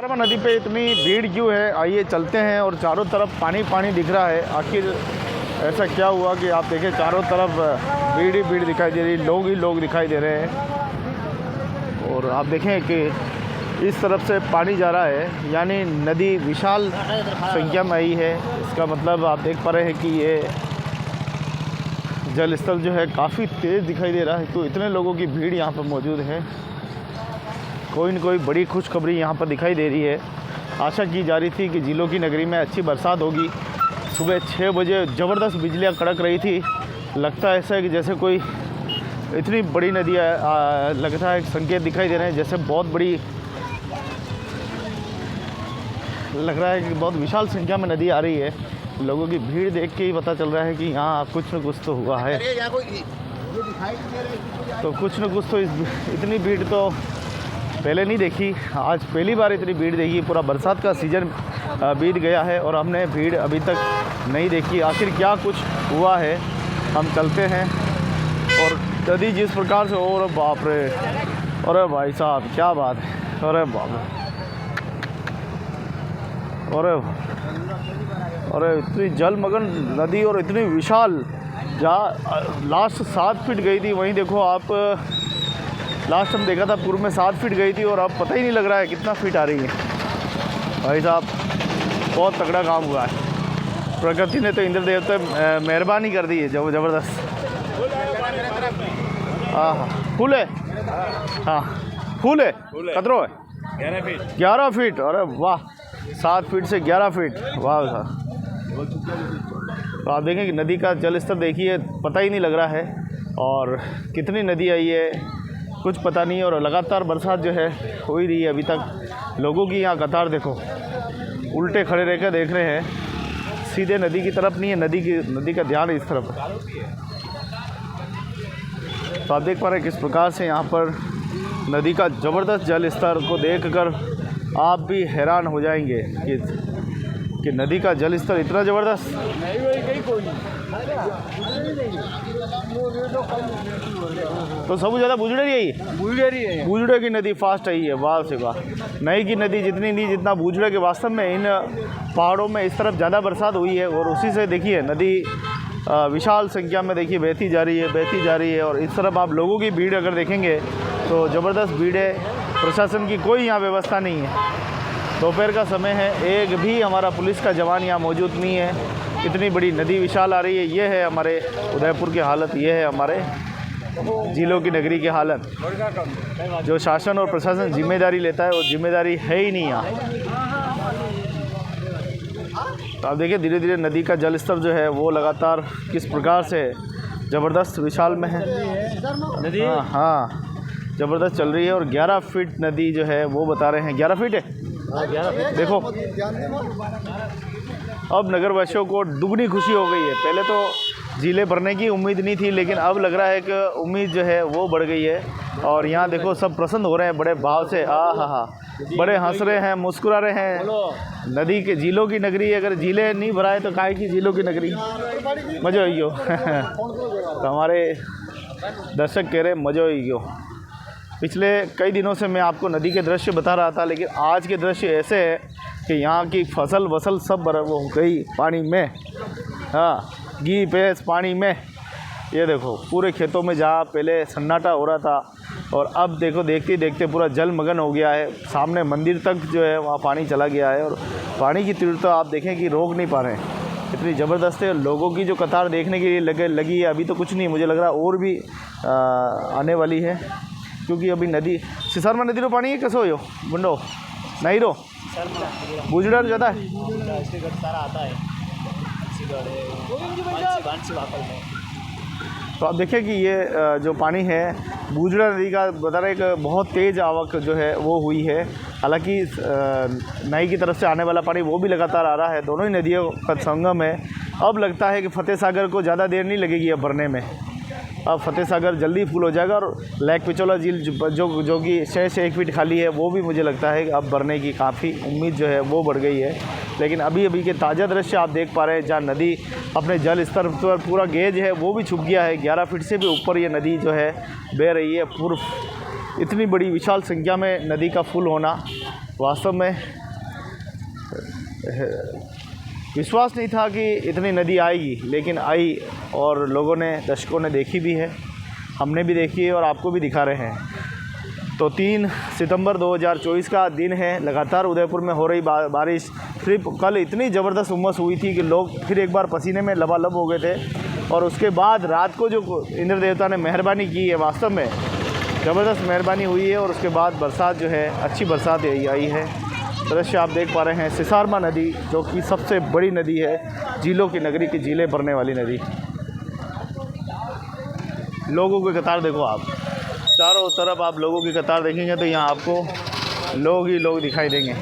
महात्मा नदी पे इतनी भीड़ क्यों है? आइए चलते हैं। और चारों तरफ पानी पानी दिख रहा है। आखिर ऐसा क्या हुआ कि आप देखें चारों तरफ भीड़ ही भीड़ दिखाई दे रही, लोग ही लोग दिखाई दे रहे हैं। और आप देखें कि इस तरफ से पानी जा रहा है, यानी नदी विशाल संख्या में आई है। इसका मतलब आप देख पा रहे हैं कि ये जल स्तर जो है काफ़ी तेज़ दिखाई दे रहा है। तो इतने लोगों की भीड़ यहाँ पर मौजूद है। कोई न कोई बड़ी खुशखबरी यहाँ पर दिखाई दे रही है। आशा की जा रही थी कि झीलों की नगरी में अच्छी बरसात होगी। सुबह 6 बजे ज़बरदस्त बिजलियाँ कड़क रही थी। लगता है ऐसा है कि जैसे कोई इतनी बड़ी नदी लगता है, संकेत दिखाई दे रहे हैं जैसे बहुत बड़ी, लग रहा है कि बहुत विशाल संख्या में नदी आ रही है। लोगों की भीड़ देख के ही पता चल रहा है कि यहाँ कुछ न कुछ तो हुआ है। तो कुछ न कुछ तो इतनी भीड़ तो पहले नहीं देखी, आज पहली बार इतनी भीड़ देखी। पूरा बरसात का सीज़न बीत गया है और हमने भीड़ अभी तक नहीं देखी। आखिर क्या कुछ हुआ है, हम चलते हैं। और नदी जिस प्रकार से, और बाप रे, अरे भाई साहब क्या बात है, अरे बाप अरे इतनी जलमग्न नदी और इतनी विशाल, जहाँ लास्ट 7 फीट गई थी, वहीं देखो आप, लास्ट हम देखा था पूर्व में 7 फीट गई थी और अब पता ही नहीं लग रहा है कितना फीट आ रही है। भाई साहब बहुत तगड़ा काम हुआ है। प्रकृति ने तो इंद्र देवता मेहरबानी कर दी है ज़बरदस्त। हाँ फूल है, हाँ फूल है, कतरो है 11 फीट। अरे वाह, 7 फीट से 11 फीट, वाह साहब। तो आप देखें कि नदी का जल स्तर देखिए, पता ही नहीं लग रहा है। और कितनी नदी आई है कुछ पता नहीं। और लगातार बरसात जो है हो ही रही है अभी तक। लोगों की यहाँ कतार देखो, उल्टे खड़े रहकर देख रहे हैं, सीधे नदी की तरफ नहीं है, नदी का ध्यान इस तरफ है। तो आप देख पा रहे हैं किस प्रकार से यहाँ पर नदी का ज़बरदस्त जल स्तर को देखकर आप भी हैरान हो जाएंगे कि नदी का जल स्तर इतना ज़बरदस्त। तो सब ज़्यादा बूझड़े की नदी फास्ट आई है, वाह से वाह। नई की नदी जितनी नहीं जितना बूझड़े के, वास्तव में इन पहाड़ों में इस तरफ ज़्यादा बरसात हुई है और उसी से देखिए नदी विशाल संख्या में देखिए बहती जा रही है। और इस तरफ आप लोगों की भीड़ अगर देखेंगे तो ज़बरदस्त भीड़ है। प्रशासन की कोई यहाँ व्यवस्था नहीं है। दोपहर का समय है, एक भी हमारा पुलिस का जवान यहाँ मौजूद नहीं है। इतनी बड़ी नदी विशाल आ रही है। ये है हमारे उदयपुर की हालत, ये है हमारे झीलों की नगरी की हालत। जो शासन और प्रशासन जिम्मेदारी लेता है वो जिम्मेदारी है ही नहीं यहाँ। तो आप देखिए धीरे धीरे नदी का जल स्तर जो है वो लगातार किस प्रकार से ज़बरदस्त विशाल में है नदी। हाँ ज़बरदस्त चल रही है। और 11 फीट नदी जो है वो बता रहे हैं, 11 फीट है। देखो अब नगरवासियों को दुगनी खुशी हो गई है। पहले तो झीलें भरने की उम्मीद नहीं थी, लेकिन अब लग रहा है कि उम्मीद जो है वो बढ़ गई है। और यहाँ देखो सब प्रसन्न हो रहे हैं बड़े भाव से, हा, बड़े हंस रहे हैं, मुस्कुरा रहे हैं। नदी के झीलों की नगरी, अगर झीलें नहीं भराए तो काहे की झीलों की नगरी, मज़ो आइयो। तो हमारे दर्शक कह रहे मज़ो आइयो। पिछले कई दिनों से मैं आपको नदी के दृश्य बता रहा था, लेकिन आज के दृश्य ऐसे है कि यहाँ की फसल वसल सब वो हो गई पानी में। हाँ घी भैंस पानी में। ये देखो पूरे खेतों में जहाँ पहले सन्नाटा हो रहा था और अब देखो देखते देखते पूरा जलमग्न हो गया है। सामने मंदिर तक जो है वहाँ पानी चला गया है। और पानी की तीव्रता आप देखें कि रोक नहीं पा रहे हैं, इतनी ज़बरदस्त है। लोगों की जो कतार देखने के लिए लगी है, अभी तो कुछ नहीं, मुझे लग रहा है और भी आने वाली है। क्योंकि अभी नदी सिसार में नदी रो पानी है कैसे हो बुंडो नहीं रो बूझड़ा ज़्यादा है। तो आप देखें कि ये जो पानी है बूझड़ा नदी का बता रहे कि बहुत तेज़ आवक जो है वो हुई है। हालांकि नई की तरफ से आने वाला पानी वो भी लगातार आ रहा है, दोनों ही नदियों का संगम है। अब लगता है कि फतेह सागर को ज़्यादा देर नहीं लगेगी अब भरने में। अब फतेह सागर जल्दी फुल हो जाएगा। और लेक पिछोला झील जो कि 6 से 1 फीट खाली है, वो भी मुझे लगता है कि अब भरने की काफ़ी उम्मीद जो है वो बढ़ गई है। लेकिन अभी के ताज़ा दृश्य आप देख पा रहे हैं, जहाँ नदी अपने जल स्तर पर पूरा गेज है वो भी छुप गया है। 11 फीट से भी ऊपर ये नदी जो है बह रही है। पूर्व इतनी बड़ी विशाल संख्या में नदी का फुल होना वास्तव में विश्वास नहीं था कि इतनी नदी आएगी, लेकिन आई और लोगों ने, दर्शकों ने देखी भी है, हमने भी देखी है और आपको भी दिखा रहे हैं। तो 3 सितंबर 2024 का दिन है। लगातार उदयपुर में हो रही बारिश, सिर्फ कल इतनी ज़बरदस्त उमस हुई थी कि लोग फिर एक बार पसीने में लबालब हो गए थे। और उसके बाद रात को जो इंद्र देवता ने मेहरबानी की है, वास्तव में ज़बरदस्त मेहरबानी हुई है। और उसके बाद बरसात जो है, अच्छी बरसात आई है। दृश्य आप देख पा रहे हैं सिसारमा नदी, जो कि सबसे बड़ी नदी है, झीलों की नगरी की झीलें भरने वाली नदी। लोगों की कतार देखो आप, चारों तरफ आप लोगों की कतार देखेंगे तो यहाँ आपको लोग ही लोग दिखाई देंगे।